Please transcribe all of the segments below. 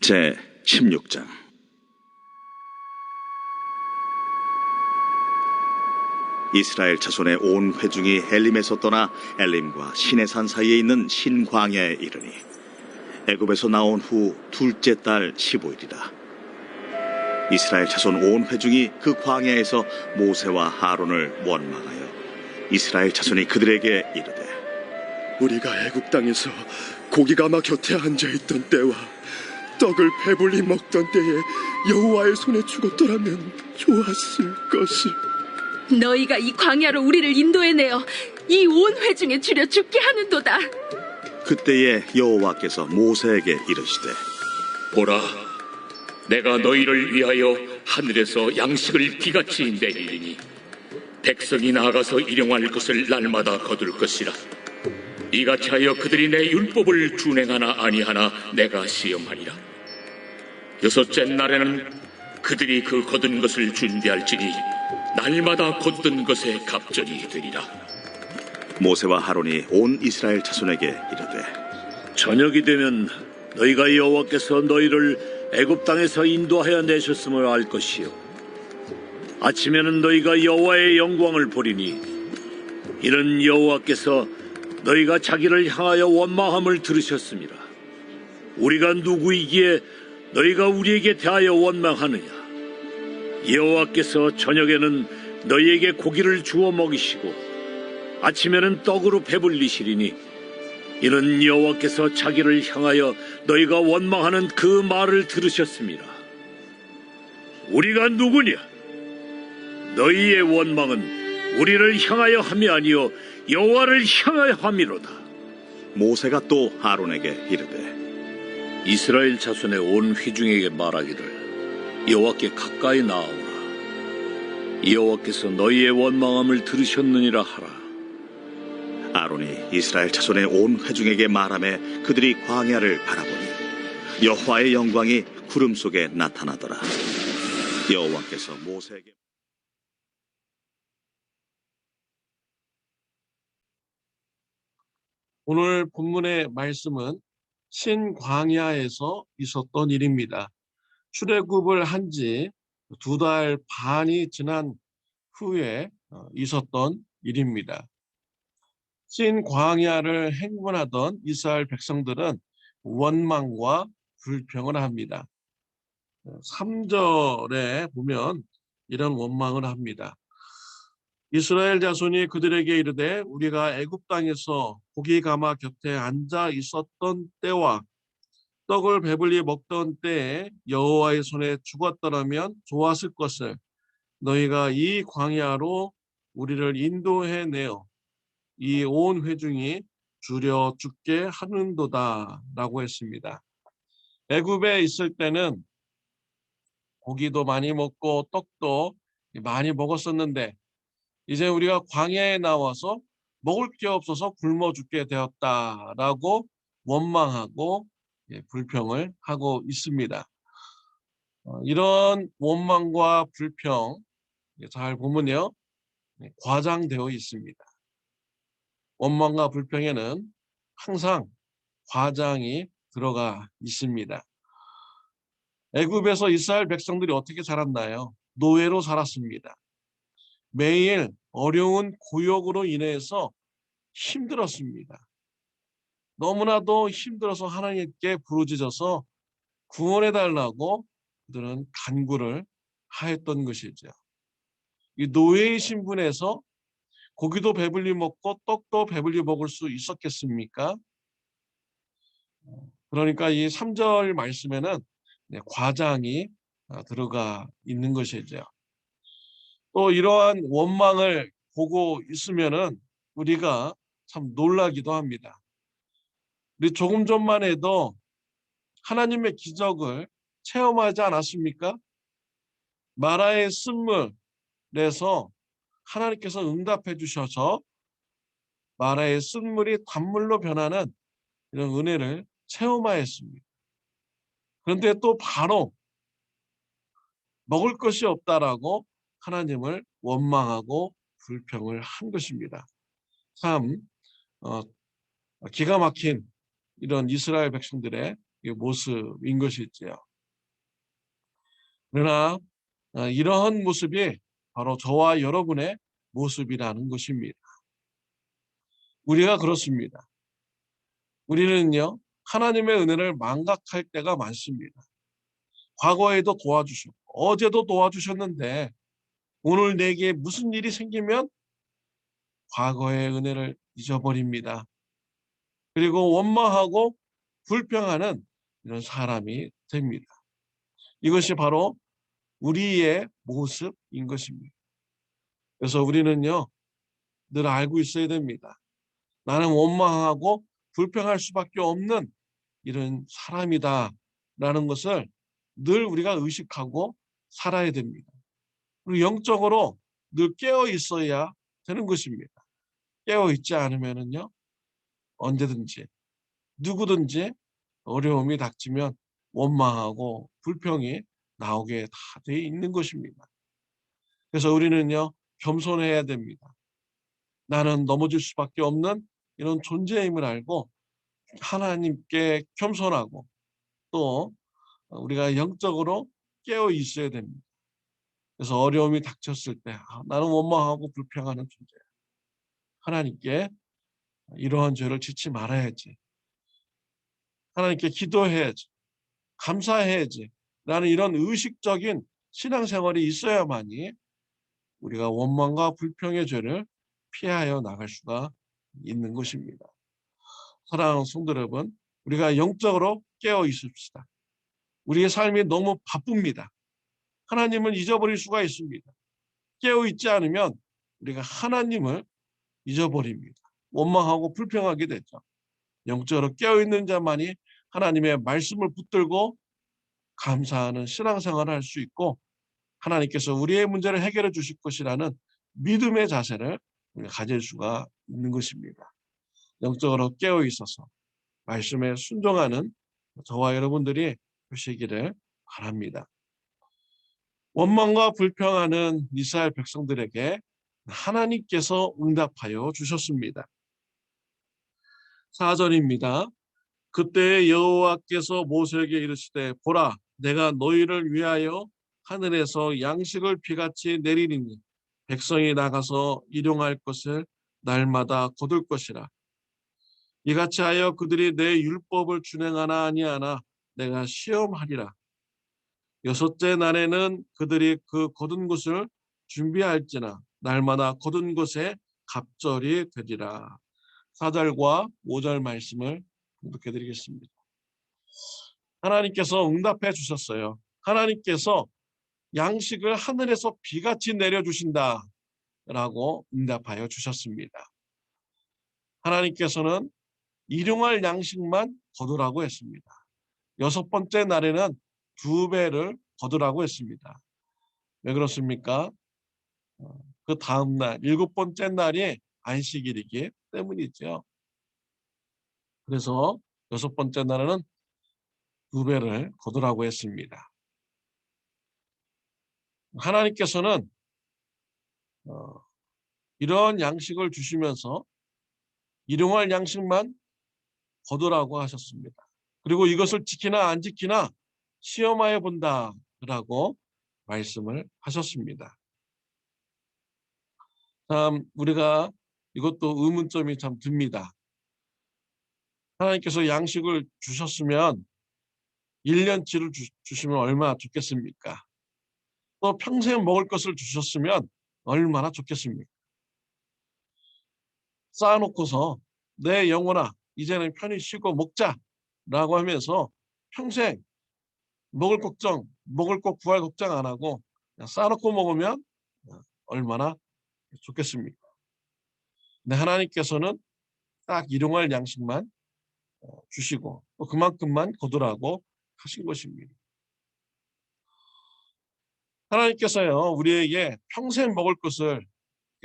제 16장. 이스라엘 자손의 온 회중이 엘림에서 떠나 엘림과 시내산 사이에 있는 신광야에 이르니 애굽에서 나온 후 둘째 달 15일이라. 이스라엘 자손 온 회중이 그 광야에서 모세와 아론을 원망하여 이스라엘 자손이 그들에게 이르되, 우리가 애굽 땅에서 고기가마 곁에 앉아있던 때와 떡을 배불리 먹던 때에 여호와의 손에 죽었더라면 좋았을 것을. 너희가 이 광야로 우리를 인도해내어 이 온 회중에 줄여 죽게 하는도다. 그때에 여호와께서 모세에게 이르시되, 보라, 내가 너희를 위하여 하늘에서 양식을 비같이 내리리니 백성이 나아가서 일용할 것을 날마다 거둘 것이라. 이같이 하여 그들이 내 율법을 준행하나 아니하나 내가 시험하리라. 여섯째 날에는 그들이 그 거둔 것을 준비할지니 날마다 거둔 것에 갑절이 되리라. 모세와 아론이 온 이스라엘 자손에게 이르되, 저녁이 되면 너희가 여호와께서 너희를 애굽 땅에서 인도하여 내셨음을 알 것이요, 아침에는 너희가 여호와의 영광을 보리니 이는 여호와께서 너희가 자기를 향하여 원망함을 들으셨습니다. 우리가 누구이기에 너희가 우리에게 대하여 원망하느냐? 여호와께서 저녁에는 너희에게 고기를 주어 먹이시고 아침에는 떡으로 배불리시리니 이는 여호와께서 자기를 향하여 너희가 원망하는 그 말을 들으셨습니다. 우리가 누구냐? 너희의 원망은 우리를 향하여 함이 아니요 여호와를 향하여 함이로다. 모세가 또 아론에게 이르되, 이스라엘 자손의 온 회중에게 말하기를 여호와께 가까이 나아오라. 여호와께서 너희의 원망함을 들으셨느니라 하라. 아론이 이스라엘 자손의 온 회중에게 말하매 그들이 광야를 바라보니 여호와의 영광이 구름 속에 나타나더라. 여호와께서 모세에게 오늘 본문의 말씀은 신광야에서 있었던 일입니다. 출애굽을 한 지 2달 반이 지난 후에 있었던 일입니다. 신광야를 행군하던 이스라엘 백성들은 원망과 불평을 합니다. 3절에 보면 이런 원망을 합니다. 이스라엘 자손이 그들에게 이르되, 우리가 애굽 땅에서 고기가마 곁에 앉아 있었던 때와 떡을 배불리 먹던 때에 여호와의 손에 죽었더라면 좋았을 것을 너희가 이 광야로 우리를 인도해 내어 이 온 회중이 줄여 죽게 하는도다 라고 했습니다. 애굽에 있을 때는 고기도 많이 먹고 떡도 많이 먹었었는데 이제 우리가 광야에 나와서 먹을 게 없어서 굶어 죽게 되었다라고 원망하고 불평을 하고 있습니다. 이런 원망과 불평 잘 보면요, 과장되어 있습니다. 원망과 불평에는 항상 과장이 들어가 있습니다. 애굽에서 이스라엘 백성들이 어떻게 살았나요? 노예로 살았습니다. 매일 어려운 고역으로 인해서 힘들었습니다. 너무나도 힘들어서 하나님께 부르짖어서 구원해달라고 그들은 간구를 하였던 것이죠. 이 노예의 신분에서 고기도 배불리 먹고 떡도 배불리 먹을 수 있었겠습니까? 그러니까 이 3절 말씀에는 과장이 들어가 있는 것이죠. 또 이러한 원망을 보고 있으면은 우리가 참 놀라기도 합니다. 우리 조금 전만 해도 하나님의 기적을 체험하지 않았습니까? 마라의 쓴물에서 하나님께서 응답해 주셔서 마라의 쓴물이 단물로 변하는 이런 은혜를 체험하였습니다. 그런데 또 바로 먹을 것이 없다라고 하나님을 원망하고 불평을 한 것입니다. 참 기가 막힌 이런 이스라엘 백성들의 모습인 것이지요. 그러나 이러한 모습이 바로 저와 여러분의 모습이라는 것입니다. 우리가 그렇습니다. 우리는요, 하나님의 은혜를 망각할 때가 많습니다. 과거에도 도와주셨고, 어제도 도와주셨는데, 오늘 내게 무슨 일이 생기면 과거의 은혜를 잊어버립니다. 그리고 원망하고 불평하는 이런 사람이 됩니다. 이것이 바로 우리의 모습인 것입니다. 그래서 우리는요, 늘 알고 있어야 됩니다. 나는 원망하고 불평할 수밖에 없는 이런 사람이다 라는 것을 늘 우리가 의식하고 살아야 됩니다. 그리고 영적으로 늘 깨어 있어야 되는 것입니다. 깨어 있지 않으면은요, 언제든지 누구든지 어려움이 닥치면 원망하고 불평이 나오게 다 돼 있는 것입니다. 그래서 우리는요, 겸손해야 됩니다. 나는 넘어질 수밖에 없는 이런 존재임을 알고 하나님께 겸손하고 또 우리가 영적으로 깨어 있어야 됩니다. 그래서 어려움이 닥쳤을 때 나는 원망하고 불평하는 존재야. 하나님께 이러한 죄를 짓지 말아야지. 하나님께 기도해야지. 감사해야지. 라는 이런 의식적인 신앙생활이 있어야만이 우리가 원망과 불평의 죄를 피하여 나갈 수가 있는 것입니다. 사랑하는 성도 여러분, 우리가 영적으로 깨어 있읍시다. 우리의 삶이 너무 바쁩니다. 하나님을 잊어버릴 수가 있습니다. 깨어 있지 않으면 우리가 하나님을 잊어버립니다. 원망하고 불평하게 되죠. 영적으로 깨어 있는 자만이 하나님의 말씀을 붙들고 감사하는 신앙생활을 할 수 있고 하나님께서 우리의 문제를 해결해 주실 것이라는 믿음의 자세를 우리가 가질 수가 있는 것입니다. 영적으로 깨어 있어서 말씀에 순종하는 저와 여러분들이 되시기를 바랍니다. 원망과 불평하는 이스라엘 백성들에게 하나님께서 응답하여 주셨습니다. 4절입니다. 그때 여호와께서 모세에게 이르시되 보라 내가 너희를 위하여 하늘에서 양식을 비같이 내리리니 백성이 나가서 일용할 것을 날마다 거둘 것이라. 이같이 하여 그들이 내 율법을 준행하나 아니하나 내가 시험하리라. 여섯째 날에는 그들이 그 거둔 것을 준비할지나 날마다 거둔 것에 갑절이 되리라. 4절과 5절 말씀을 공독해 드리겠습니다. 하나님께서 응답해 주셨어요. 하나님께서 양식을 하늘에서 비같이 내려주신다 라고 응답하여 주셨습니다. 하나님께서는 일용할 양식만 거두라고 했습니다. 6번째 날에는 2배를 거두라고 했습니다. 왜 그렇습니까? 그 다음 날 7번째 날이 안식일이기 때문이죠. 그래서 6번째 날에는 2배를 거두라고 했습니다. 하나님께서는 이런 양식을 주시면서 일용할 양식만 거두라고 하셨습니다. 그리고 이것을 지키나 안 지키나 시험하여 본다라고 말씀을 하셨습니다. 참 우리가 이것도 의문점이 참 듭니다. 하나님께서 양식을 주셨으면 1년치를 주시면 얼마나 좋겠습니까? 또 평생 먹을 것을 주셨으면 얼마나 좋겠습니까? 쌓아놓고서 내 영혼아 이제는 편히 쉬고 먹자라고 하면서 평생 먹을 것 구할 걱정 안 하고 그냥 쌓아놓고 먹으면 얼마나 좋겠습니까? 근데 하나님께서는 딱 일용할 양식만 주시고 또 그만큼만 거두라고 하신 것입니다. 하나님께서요 우리에게 평생 먹을 것을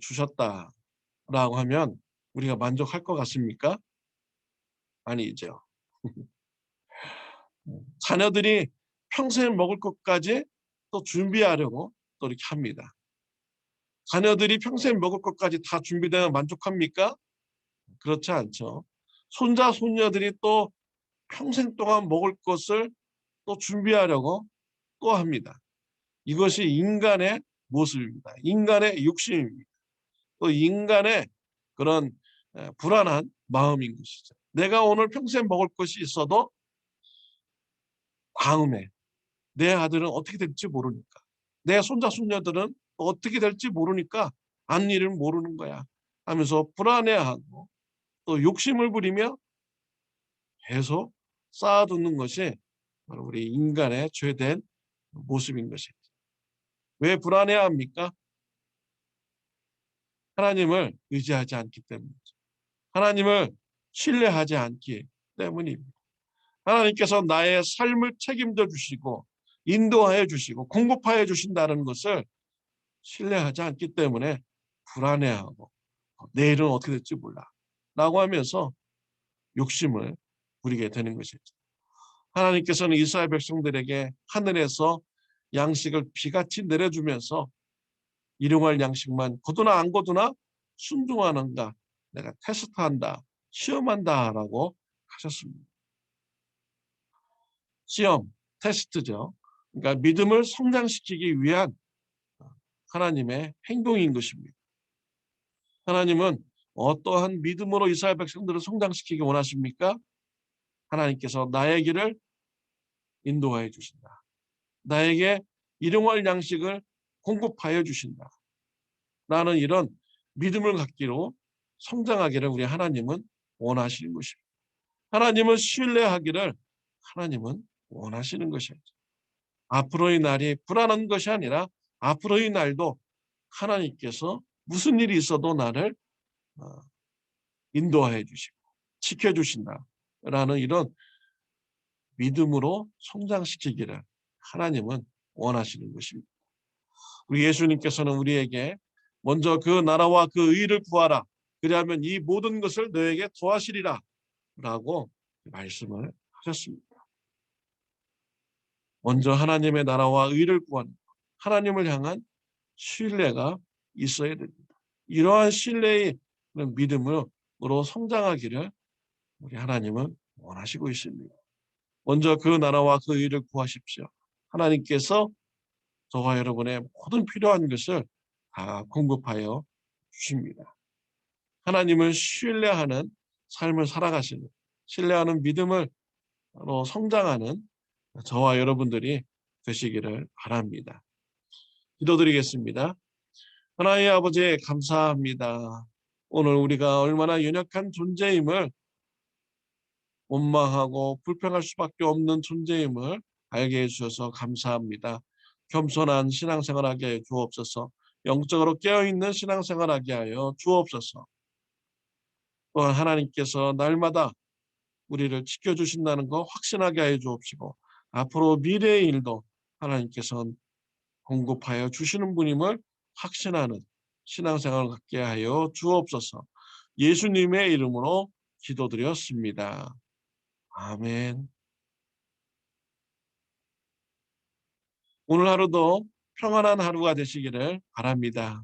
주셨다라고 하면 우리가 만족할 것 같습니까? 아니죠. 자녀들이 평생 먹을 것까지 또 준비하려고 또 이렇게 합니다. 자녀들이 평생 먹을 것까지 다 준비되면 만족합니까? 그렇지 않죠. 손자, 손녀들이 또 평생 동안 먹을 것을 또 준비하려고 또 합니다. 이것이 인간의 모습입니다. 인간의 욕심입니다. 또 인간의 그런 불안한 마음인 것이죠. 내가 오늘 평생 먹을 것이 있어도 다음에 내 아들은 어떻게 될지 모르니까, 내 손자 손녀들은 어떻게 될지 모르니까 앞일을 모르는 거야 하면서 불안해하고 또 욕심을 부리며 계속 쌓아두는 것이 바로 우리 인간의 죄된 모습인 것입니다. 왜 불안해합니까? 하나님을 의지하지 않기 때문이죠. 하나님을 신뢰하지 않기 때문입니다. 하나님께서 나의 삶을 책임져 주시고 인도하여 주시고 공급하여 주신다는 것을 신뢰하지 않기 때문에 불안해하고 내일은 어떻게 될지 몰라 라고 하면서 욕심을 부리게 되는 것이죠. 하나님께서는 이스라엘 백성들에게 하늘에서 양식을 비같이 내려주면서 일용할 양식만 거두나 안 거두나 순종하는가 내가 테스트한다, 시험한다라고 하셨습니다. 시험, 테스트죠. 그러니까 믿음을 성장시키기 위한 하나님의 행동인 것입니다. 하나님은 어떠한 믿음으로 이스라엘 백성들을 성장시키기 원하십니까? 하나님께서 나의 길을 인도하여 주신다. 나에게 일용할 양식을 공급하여 주신다. 라는 이런 믿음을 갖기로 성장하기를 우리 하나님은 원하시는 것입니다. 하나님을 신뢰하기를 하나님은 원하시는 것이죠. 앞으로의 날이 불안한 것이 아니라 앞으로의 날도 하나님께서 무슨 일이 있어도 나를 인도하여 주시고 지켜주신다라는 이런 믿음으로 성장시키기를 하나님은 원하시는 것입니다. 우리 예수님께서는 우리에게 먼저 그 나라와 그 의를 구하라. 그리하면 이 모든 것을 너에게 더하시리라 라고 말씀을 하셨습니다. 먼저 하나님의 나라와 의를 구하는 하나님을 향한 신뢰가 있어야 됩니다. 이러한 신뢰의 믿음으로 성장하기를 우리 하나님은 원하시고 있습니다. 먼저 그 나라와 그 의를 구하십시오. 하나님께서 저와 여러분의 모든 필요한 것을 다 공급하여 주십니다. 하나님을 신뢰하는 삶을 살아가시는, 신뢰하는 믿음을 성장하는 저와 여러분들이 되시기를 바랍니다. 기도드리겠습니다. 하나님 아버지 감사합니다. 오늘 우리가 얼마나 연약한 존재임을, 원망하고 불평할 수밖에 없는 존재임을 알게 해주셔서 감사합니다. 겸손한 신앙생활하게 하여 주옵소서. 영적으로 깨어있는 신앙생활하게 하여 주옵소서. 또한 하나님께서 날마다 우리를 지켜주신다는 거 확신하게 하여 주옵시고 앞으로 미래의 일도 하나님께서 공급하여 주시는 분임을 확신하는 신앙생활을 갖게 하여 주옵소서. 예수님의 이름으로 기도드렸습니다. 아멘. 오늘 하루도 평안한 하루가 되시기를 바랍니다.